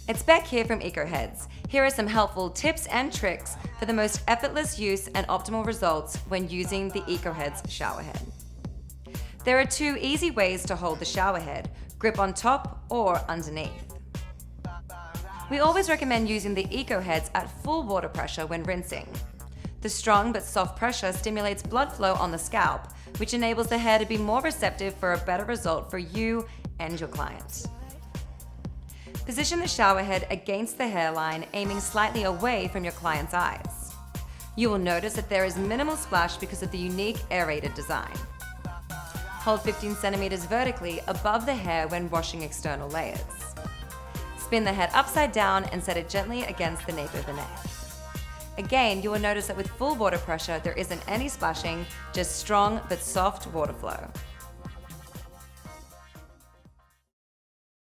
It's Beck here from Ecoheads. Here are some helpful tips and tricks for the most effortless use and optimal results when using the Ecoheads showerhead. There are two easy ways to hold the showerhead: grip on top or underneath. We always recommend using the Ecoheads at full water pressure when rinsing. The strong but soft pressure stimulates blood flow on the scalp, which enables the hair to be more receptive for a better result for you and your client. Position the showerhead against the hairline, aiming slightly away from your client's eyes. You will notice that there is minimal splash because of the unique aerated design. Hold 15 centimeters vertically above the hair when washing external layers. Spin the head upside down and set it gently against the nape of the neck. Again, you will notice that with full water pressure, there isn't any splashing, just strong but soft water flow.